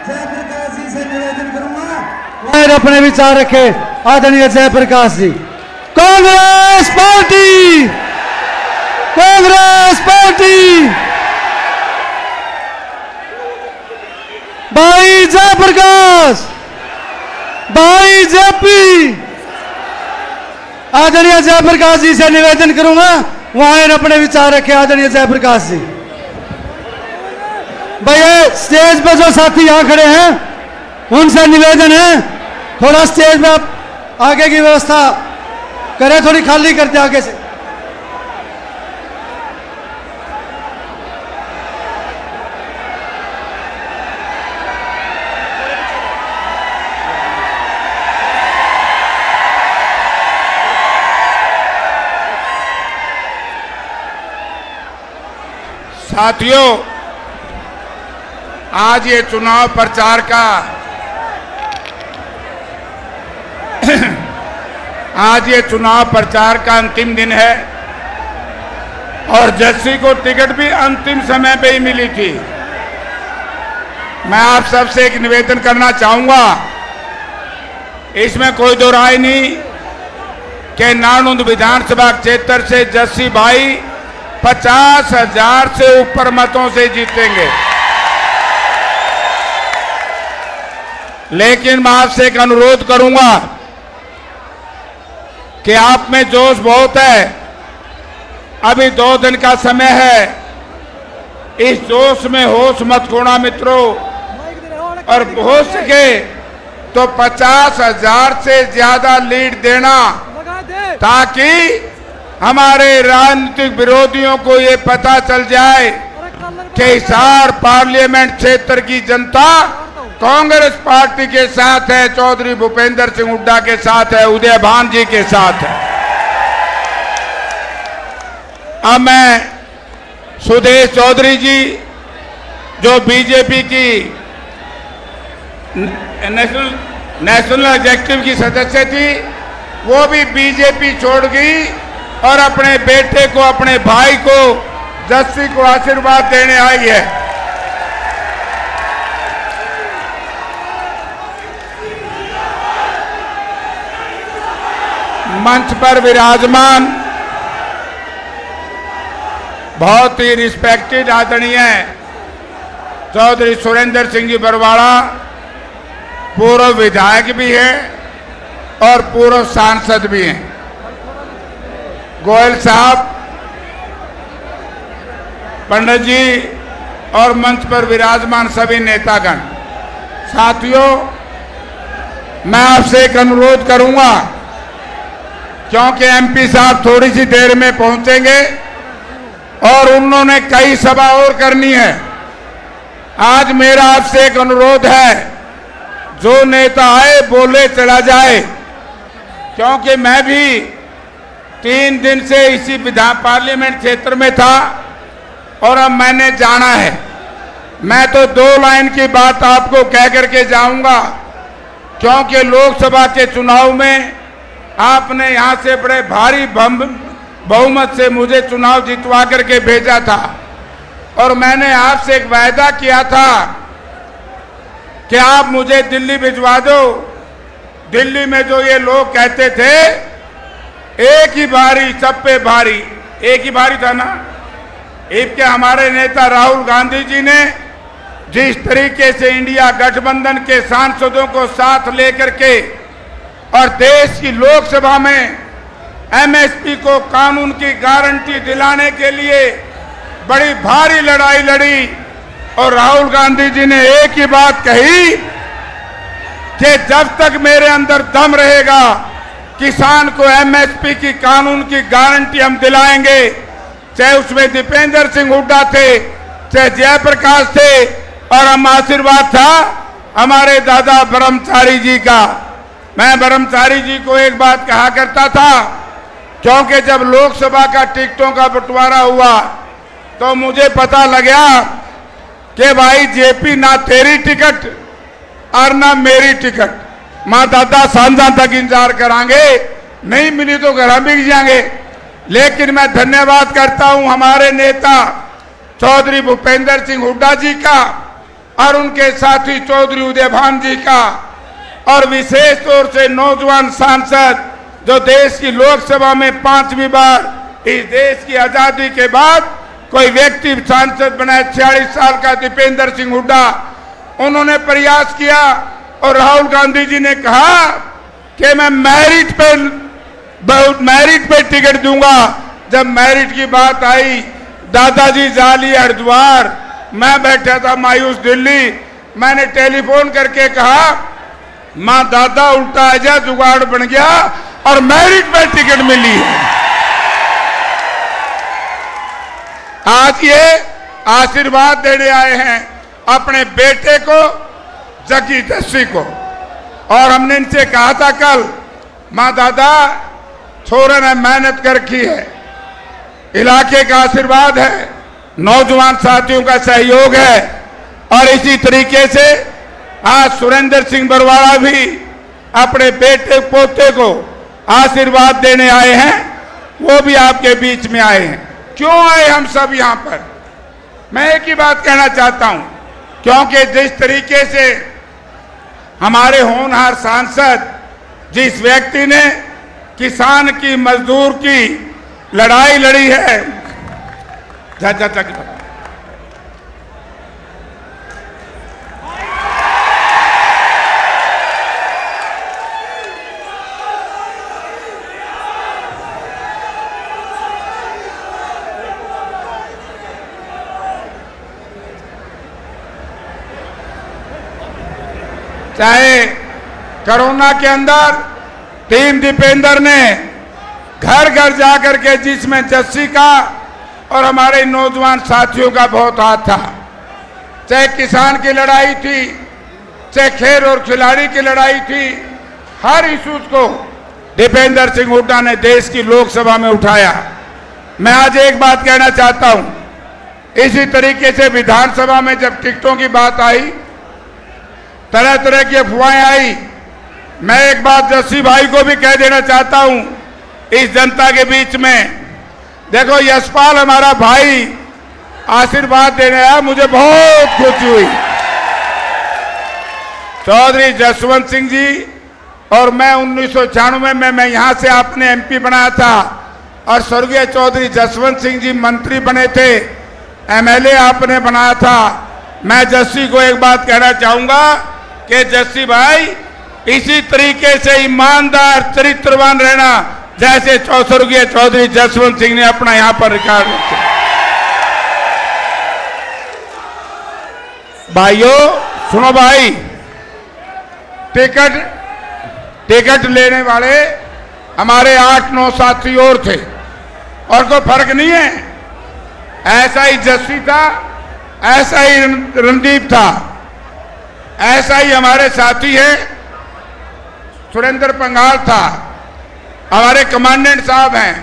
जयप्रकाश जी से निवेदन करूंगा और अपने विचार रखे आदरणीय जयप्रकाश जी। कांग्रेस पार्टी, कांग्रेस पार्टी, भाई जयप्रकाश, भाई जेपी। आदरणीय जयप्रकाश जी से निवेदन करूंगा वहां अपने विचार रखे आदरणीय जयप्रकाश जी। भैया स्टेज पर जो साथी यहां खड़े हैं उनसे निवेदन है थोड़ा स्टेज पे आप आगे की व्यवस्था करें, थोड़ी खाली करते आगे से। साथियों, आज ये चुनाव प्रचार का आज ये चुनाव प्रचार का अंतिम दिन है और जस्सी को टिकट भी अंतिम समय पे ही मिली थी। मैं आप सबसे एक निवेदन करना चाहूंगा, इसमें कोई दो राय नहीं कि नानुंद विधानसभा क्षेत्र से जस्सी भाई 50,000 से ऊपर मतों से जीतेंगे। लेकिन मैं आपसे एक अनुरोध करूंगा कि आप में जोश बहुत है, अभी 2 दिन का समय है, इस जोश में होश मत खोना मित्रों, और हो सके तो 50,000 से ज्यादा लीड देना ताकि हमारे राजनीतिक विरोधियों को ये पता चल जाए कि हिसार पार्लियामेंट क्षेत्र की जनता कांग्रेस पार्टी के साथ है, चौधरी भूपेंद्र सिंह हुड्डा के साथ है, उदय भान जी के साथ है। अब मैं सुदेश चौधरी जी जो बीजेपी की नेशनल एग्जीक्यूटिव की सदस्य थी, वो भी बीजेपी छोड़ गई और अपने बेटे को, अपने भाई को, जस्सी को आशीर्वाद देने आई है। मंच पर विराजमान बहुत ही रिस्पेक्टेड आदरणीय चौधरी सुरेंद्र सिंह जी बरवाड़ा पूर्व विधायक भी हैं और पूर्व सांसद भी हैं, गोयल साहब, पंडित जी और मंच पर विराजमान सभी नेतागण। साथियों, मैं आपसे एक अनुरोध करूंगा, क्योंकि एमपी साहब थोड़ी सी देर में पहुंचेंगे और उन्होंने कई सभा और करनी है। आज मेरा आपसे एक अनुरोध है, जो नेता आए बोले चला जाए, क्योंकि मैं भी 3 दिन से इसी विधान पार्लियामेंट क्षेत्र में था और अब मैंने जाना है। मैं तो 2 लाइन की बात आपको कह करके जाऊंगा, क्योंकि लोकसभा के चुनाव में आपने यहां से बड़े भारी बहुमत से मुझे चुनाव जितवा करके भेजा था और मैंने आपसे एक वायदा किया था कि आप मुझे दिल्ली भिजवा दो। दिल्ली में जो ये लोग कहते थे एक ही बारी सब पे भारी, एक ही बारी था ना, इसके हमारे नेता राहुल गांधी जी ने जिस तरीके से इंडिया गठबंधन के सांसदों को साथ लेकर के और देश की लोकसभा में एमएसपी को कानून की गारंटी दिलाने के लिए बड़ी भारी लड़ाई लड़ी और राहुल गांधी जी ने एक ही बात कही कि जब तक मेरे अंदर दम रहेगा किसान को एमएसपी की कानून की गारंटी हम दिलाएंगे, चाहे उसमें दीपेंद्र सिंह हुड्डा थे, चाहे जयप्रकाश थे, और हम आशीर्वाद था हमारे दादा ब्रह्मचारी जी का। मैं ब्रह्मचारी जी को एक बात कहा करता था, क्योंकि जब लोकसभा का टिकटों का बंटवारा हुआ तो मुझे पता लगा कि भाई जेपी ना तेरी टिकट और ना मेरी टिकट, मां दादा सांझा तक इंतजार करांगे, नहीं मिली तो घर बिक जाएंगे। लेकिन मैं धन्यवाद करता हूं हमारे नेता चौधरी भूपेंद्र सिंह हुड्डा जी का और उनके साथी चौधरी उदय भान जी का, और विशेष तौर से नौजवान सांसद जो देश की लोकसभा में 5वीं बार इस देश की आजादी के बाद कोई व्यक्ति सांसद बना, 46 साल का दीपेंद्र सिंह हुड्डा, उन्होंने प्रयास किया। और राहुल गांधी जी ने कहा कि मैं मेरिट पे टिकट दूंगा। जब मेरिट की बात आई, दादाजी जाली हरिद्वार, मैं बैठा था मायूस दिल्ली, मैंने टेलीफोन करके कहा मां दादा उल्टा आजा, जुगाड़ बन गया और मेरिट पे टिकट मिली है। आज ये आशीर्वाद देने आए हैं अपने बेटे को, जग्गी जस्सी को। और हमने इनसे कहा था कल, मां दादा छोरे ने मेहनत कर की है, इलाके का आशीर्वाद है, नौजवान साथियों का सहयोग है। और इसी तरीके से आज सुरेंद्र सिंह बरवाड़ा भी अपने बेटे पोते को आशीर्वाद देने आए हैं, वो भी आपके बीच में आए हैं। क्यों आए हम सब यहां पर? मैं एक ही बात कहना चाहता हूं, क्योंकि जिस तरीके से हमारे होनहार सांसद, जिस व्यक्ति ने किसान की, मजदूर की लड़ाई लड़ी है, चाहे कोरोना के अंदर टीम दीपेंद्र ने घर घर जाकर के, जिसमें जस्सी का और हमारे नौजवान साथियों का बहुत हाथ था, चाहे किसान की लड़ाई थी, चाहे खेल और खिलाड़ी की लड़ाई थी, हर इशूज को दीपेंद्र सिंह हुड्डा ने देश की लोकसभा में उठाया। मैं आज एक बात कहना चाहता हूं, इसी तरीके से विधानसभा में जब टिकटों की बात आई, तरह तरह की अफवाहें आई। मैं एक बात जस्सी भाई को भी कह देना चाहता हूं इस जनता के बीच में, देखो यशपाल हमारा भाई आशीर्वाद देने आया, मुझे बहुत खुशी हुई। चौधरी जसवंत सिंह जी और मैं 1996 में मैं यहां से आपने एमपी बनाया था, और स्वर्गीय चौधरी जसवंत सिंह जी मंत्री बने थे, एमएलए आपने बनाया था। मैं जस्सी को एक बात कहना चाहूंगा कि जस्सी भाई इसी तरीके से ईमानदार, चरित्रवान रहना, जैसे स्वर्गीय चौधरी जसवंत सिंह ने अपना यहां पर रिकॉर्ड रखा। भाइयों सुनो भाई, टिकट लेने वाले हमारे 8-9 साथी और थे, और कोई फर्क नहीं है। ऐसा ही जस्सी था, ऐसा ही रणदीप था, ऐसा ही हमारे साथी है सुरेंद्र पंघाल था, हमारे कमांडेंट साहब हैं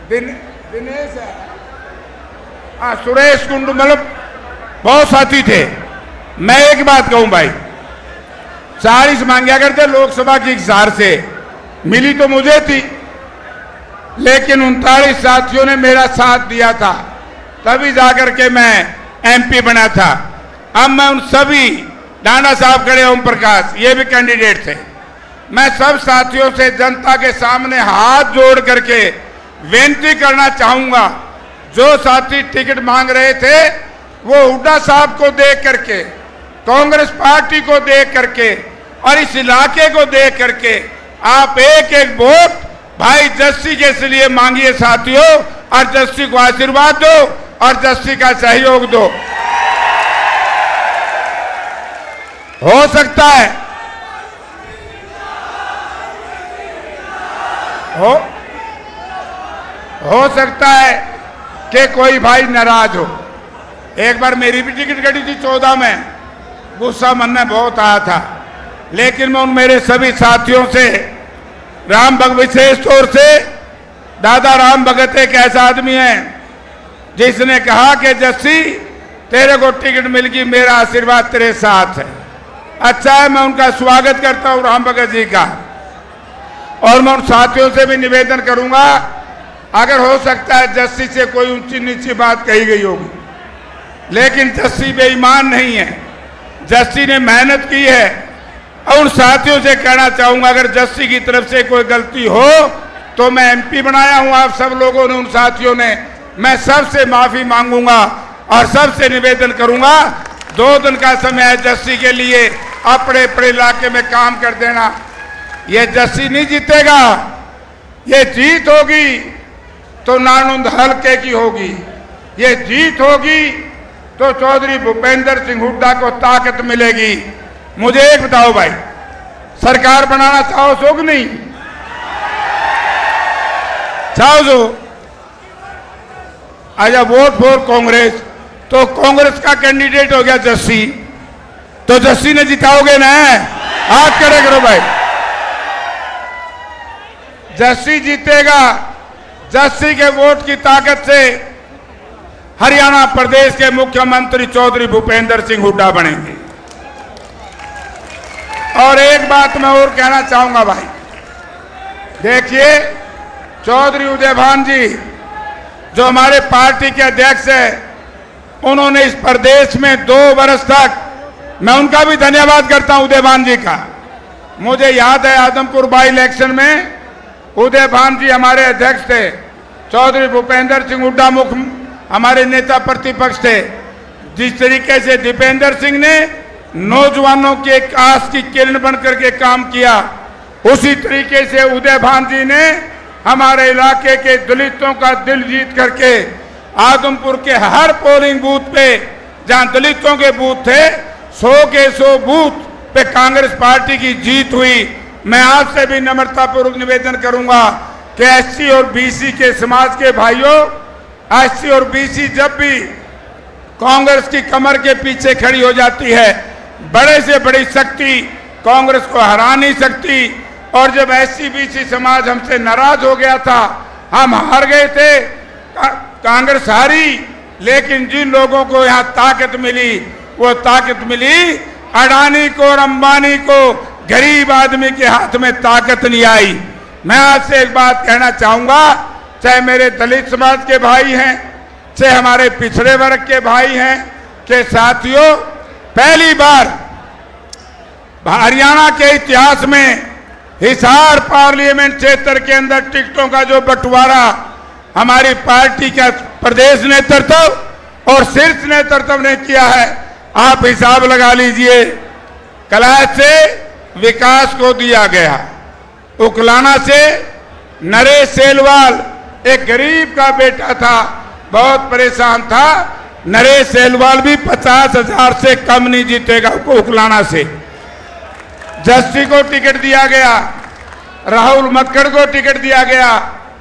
दिनेश है, सुरेश कुंडू, मतलब बहुत साथी थे। मैं एक बात कहूं भाई, 40 मांगा करते लोकसभा की हिसार से, मिली तो मुझे थी, लेकिन 39 साथियों ने मेरा साथ दिया था, तभी जाकर के मैं एमपी बना था। अब मैं उन सभी, डांडा साहब खड़े, ओम प्रकाश, ये भी कैंडिडेट थे, मैं सब साथियों से जनता के सामने हाथ जोड़ करके विनती करना चाहूंगा, जो साथी टिकट मांग रहे थे वो हुड्डा साहब को देख करके, कांग्रेस पार्टी को देख करके और इस इलाके को देख करके आप एक एक वोट भाई जस्सी के लिए मांगिए साथियों, और जस्सी को आशीर्वाद दो और जस्सी का सहयोग दो। हो सकता है हो सकता है कि कोई भाई नाराज हो। एक बार मेरी भी टिकट कटी थी 14 में, गुस्सा मन में बहुत आया था, लेकिन मैं उन मेरे सभी साथियों से, राम भगत, विशेष तौर से दादा राम भगत एक ऐसा आदमी है जिसने कहा कि जस्सी तेरे को टिकट मिल गई, मेरा आशीर्वाद तेरे साथ है। अच्छा है, मैं उनका स्वागत करता हूं राम भगत जी का, और मैं उन साथियों से भी निवेदन करूंगा, अगर हो सकता है जस्सी से कोई ऊंची नीची बात कही गई होगी, लेकिन जस्सी बेईमान नहीं है, जस्सी ने मेहनत की है। और उन साथियों से कहना चाहूंगा, अगर जस्सी की तरफ से कोई गलती हो तो मैं एमपी बनाया हूं, आप सब लोगों ने, उन साथियों ने, मैं सबसे माफी मांगूंगा और सबसे निवेदन करूंगा 2 दिन का समय है जस्सी के लिए, अपने अपने इलाके में काम कर देना। ये जस्सी नहीं जीतेगा, ये जीत होगी तो नानुंद हल्के की होगी, ये जीत होगी तो चौधरी भूपेंद्र सिंह हुड्डा को ताकत मिलेगी। मुझे एक बताओ भाई, सरकार बनाना चाहो सो कि नहीं चाहो सो? अच्छा, वोट फॉर कांग्रेस, तो कांग्रेस का कैंडिडेट हो गया जस्सी, तो जस्सी ने जिताओगे ना? हाथ खड़े करो भाई, जस्सी जीतेगा। जस्सी के वोट की ताकत से हरियाणा प्रदेश के मुख्यमंत्री चौधरी भूपेंद्र सिंह हुड्डा बनेंगे। और एक बात मैं और कहना चाहूंगा भाई, देखिए चौधरी उदयभान जी जो हमारे पार्टी के अध्यक्ष है, उन्होंने इस प्रदेश में 2 वर्ष तक, मैं उनका भी धन्यवाद करता हूं उदयभान जी का। मुझे याद है आदमपुर बाई इलेक्शन में उदयभान जी हमारे अध्यक्ष थे, चौधरी भूपेंद्र सिंह हुड्डा मुख्य हमारे नेता प्रतिपक्ष थे। जिस तरीके से दीपेंद्र सिंह ने नौजवानों के एक आस की किरण बनकर के काम किया, उसी तरीके से उदयभान जी ने हमारे इलाके के दलितों का दिल जीत करके आदमपुर के हर पोलिंग बूथ पे जहां दलितों के बूथ थे 100 के 100 बूथ पे कांग्रेस पार्टी की जीत हुई। मैं आपसे भी नम्रतापूर्वक निवेदन करूंगा कि एससी और बीसी के समाज के भाइयों, एससी और बीसी जब भी कांग्रेस की कमर के पीछे खड़ी हो जाती है, बड़े से बड़ी शक्ति कांग्रेस को हरा नहीं सकती। और जब एससी बीसी समाज हमसे नाराज हो गया था, हम हार गए थे, कांग्रेस हारी, लेकिन जिन लोगों को यहाँ ताकत मिली, वो ताकत मिली अडानी को और अंबानी को, गरीब आदमी के हाथ में ताकत नहीं आई। मैं आपसे एक बात कहना चाहूंगा, चाहे मेरे दलित समाज के भाई हैं, चाहे हमारे पिछड़े वर्ग के भाई हैं, कि साथियों पहली बार हरियाणा के इतिहास में हिसार पार्लियामेंट क्षेत्र के अंदर टिकटों का जो बंटवारा हमारी पार्टी का प्रदेश नेतृत्व और शीर्ष नेतृत्व ने किया है, आप हिसाब लगा लीजिए। कलाश से विकास को दिया गया, उकलाना से नरेश सेलवाल एक गरीब का बेटा था, बहुत परेशान था, नरेश सेलवाल भी 50,000 से कम नहीं जीतेगा उकलाना से। जस्सी को टिकट दिया गया, राहुल मक्कड़ को टिकट दिया गया,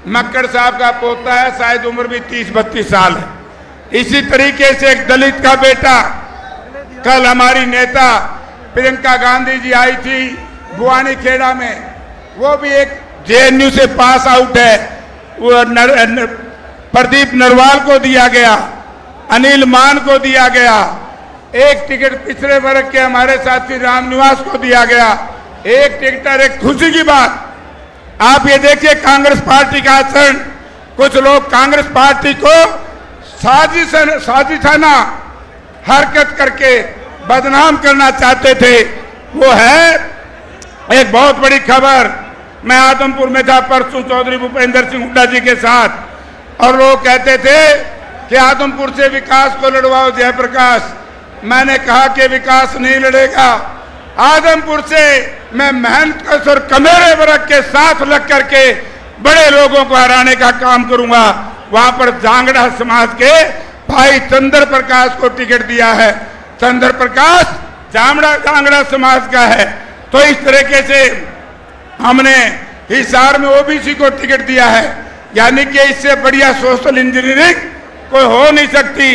मक्कड़ साहब का पोता है, शायद उम्र भी 30-32 साल है। इसी तरीके से एक दलित का बेटा, कल हमारी नेता प्रियंका गांधी जी आई थी बुआनी खेड़ा में, वो भी एक जेएनयू से पास आउट है, वो प्रदीप नरवाल को दिया गया, अनिल मान को दिया गया, एक टिकट पिछड़े वर्ग के हमारे साथी रामनिवास को दिया गया, एक टिकटर। एक खुशी की बात, आप ये देखिए कांग्रेस पार्टी का आचरण, कुछ लोग कांग्रेस पार्टी को साजिशाना हरकत करके बदनाम करना चाहते थे। वो है एक बहुत बड़ी खबर, मैं आदमपुर में था परसों चौधरी भूपेंद्र सिंह हुड्डा जी के साथ, और लोग कहते थे कि आदमपुर से विकास को लड़वाओ जयप्रकाश। मैंने कहा कि विकास नहीं लड़ेगा, आदमपुर से मैं मेहनत और कमेरे वर्ग के साथ लग करके बड़े लोगों को हराने का काम करूंगा। वहां पर जांगड़ा समाज के भाई चंद्र प्रकाश को टिकट दिया है, चंद्र प्रकाश जांगड़ा समाज का है। तो इस तरीके से हमने हिसार में ओबीसी को टिकट दिया है, यानी कि इससे बढ़िया सोशल इंजीनियरिंग कोई हो नहीं सकती।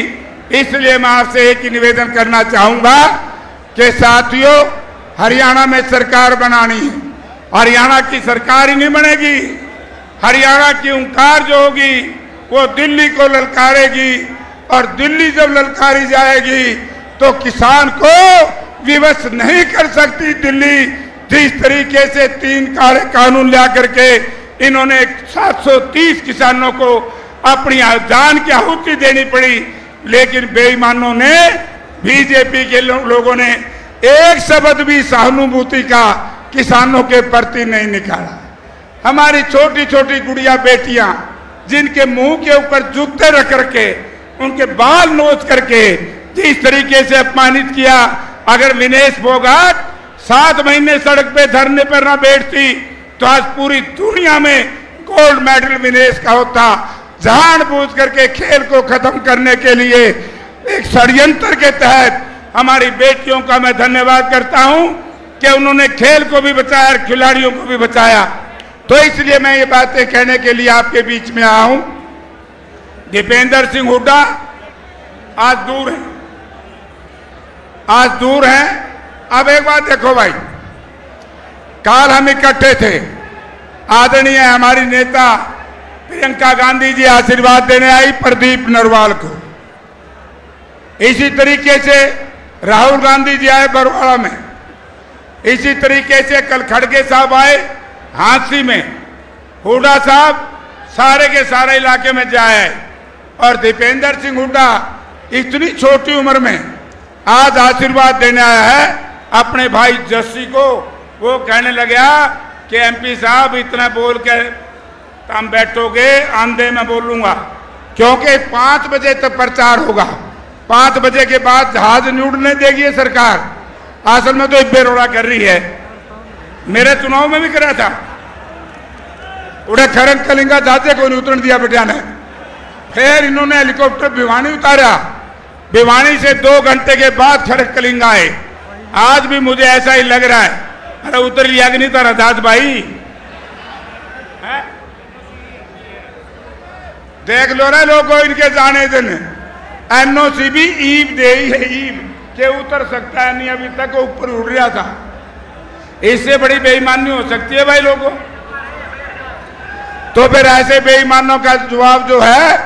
इसलिए मैं आपसे एक ही निवेदन करना चाहूंगा कि साथियों, हरियाणा में सरकार बनानी है, हरियाणा की सरकार ही नहीं बनेगी, हरियाणा की ओंकार जो होगी वो दिल्ली को ललकारेगी, और दिल्ली जब ललकारी जाएगी तो किसान को विवश नहीं कर सकती दिल्ली। जिस तरीके से 3 काले कानून ला करके इन्होंने 730 किसानों को अपनी जान की आहुति देनी पड़ी, लेकिन बेईमानों ने, बीजेपी के लोगों ने एक शब्द भी सहानुभूति का किसानों के प्रति नहीं निकाला। हमारी छोटी छोटी गुड़िया बेटियां जिनके मुंह के ऊपर जूते रख करके उनके बाल नोच करके जिस तरीके से अपमानित किया, अगर विनेश फोगाट 7 महीने सड़क पे धरने पर ना बैठती तो आज पूरी दुनिया में गोल्ड मेडल विनेश का होता। जानबूझ करके खेल को खत्म करने के लिए एक षड्यंत्र के तहत हमारी बेटियों का मैं धन्यवाद करता हूं कि उन्होंने खेल को भी बचाया और खिलाड़ियों को भी बचाया। तो इसलिए मैं ये बातें कहने के लिए आपके बीच में आया हूं। दीपेंद्र सिंह हुड्डा आज दूर है, आज दूर है। अब एक बात देखो भाई, काल हम इकट्ठे थे, आदरणीय हमारी नेता प्रियंका गांधी जी आशीर्वाद देने आई प्रदीप नरवाल को। इसी तरीके से राहुल गांधी जी आए बरवाड़ा में, इसी तरीके से कल खड़गे साहब आए हांसी में, हुड्डा साहब सारे के सारे इलाके में जाए। और दीपेंद्र सिंह हुड्डा इतनी छोटी उम्र में आज आशीर्वाद देने आया है अपने भाई जस्सी को। वो कहने लगा कि एमपी साहब इतना बोल के हम बैठोगे, आंधे में बोलूंगा, क्योंकि 5 बजे तक प्रचार होगा। 5 बजे के बाद जहाज नहीं उड़ने देगी ये सरकार। असल में तो बेरोड़ा कर रही है। मेरे चुनाव में भी करा था, उड़े खरंग कलिंगा जहाजे को नहीं उतरने दिया बेटिया ने। फिर इन्होंने हेलीकॉप्टर भिवानी उतारा, भिवानी से 2 घंटे के बाद खड़ग कलिंगा आए। आज भी मुझे ऐसा ही लग रहा है, अरे उतर लिया कि नहीं तारा दाद भाई है? देख लो रे लोगों, इनके जाने दिन एनओसी भी ईब दे ही है, ईब के उतर सकता है नहीं, अभी तक ऊपर उड़ रहा था। इससे बड़ी बेईमानी हो सकती है भाई लोगों। तो फिर ऐसे बेईमानों का जवाब जो है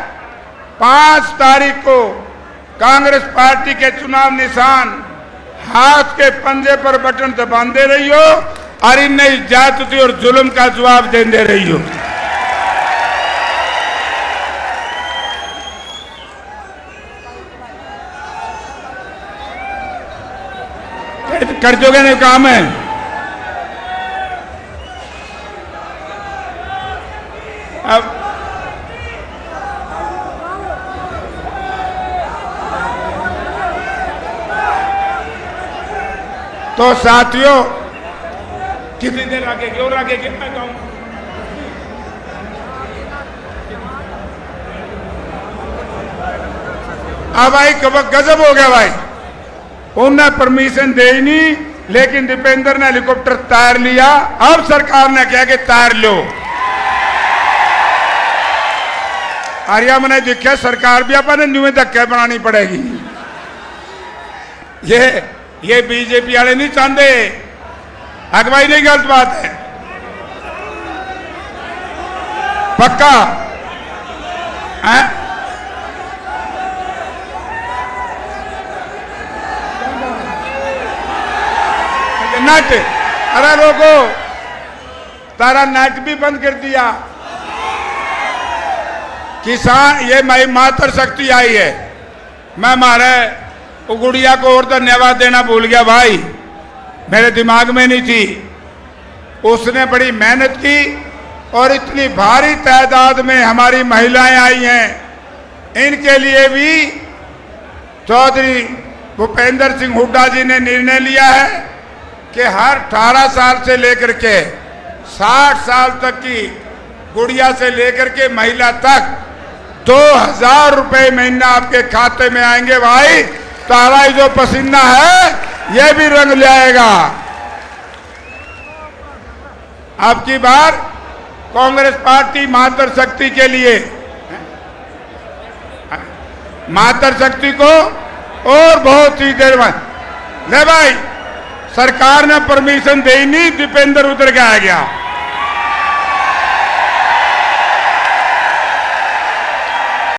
5 तारीख को कांग्रेस पार्टी के चुनाव निशान हाथ के पंजे पर बटन दबा दे रही हो और इन नई जाति और जुल्म का जवाब दे रही हो। कर जोगे नहीं काम है। अब तो साथियों, कितनी देर आगे क्यों आगे कितना कहूं? अब भाई गजब हो गया भाई, उन्हें परमिशन दे ही नहीं, लेकिन दीपेंद्र ने हेलीकॉप्टर तैयार लिया। अब सरकार ने कहा कि तैयार लो। आर्या मैंने देखा सरकार भी अपने न्यू धक्के बनानी पड़ेगी। ये बीजेपी वाले नहीं चाहते, अगवाई नहीं, गलत बात है पक्का है? नेट, अरे लोगों तारा नेट भी बंद कर दिया। किसान ये मातृ शक्ति आई है, मैं मारे गुड़िया को और धन्यवाद देना भूल गया भाई, मेरे दिमाग में नहीं थी। उसने बड़ी मेहनत की और इतनी भारी तादाद में हमारी महिलाएं आई हैं। इनके लिए भी चौधरी भूपेंद्र सिंह हुड्डा जी ने निर्णय लिया है कि हर 18 साल से लेकर के 60 साल तक की गुड़िया से लेकर के महिला तक 2000 रुपए महीना आपके खाते में आएंगे भाई। तारा जो पसीना है ये भी रंग लाएगा। अब की बार कांग्रेस पार्टी मातृ शक्ति के लिए, मातृ शक्ति को और बहुत सी देर में ले भाई, सरकार ने परमिशन दे नहीं, दीपेंद्र उतर के आ गया।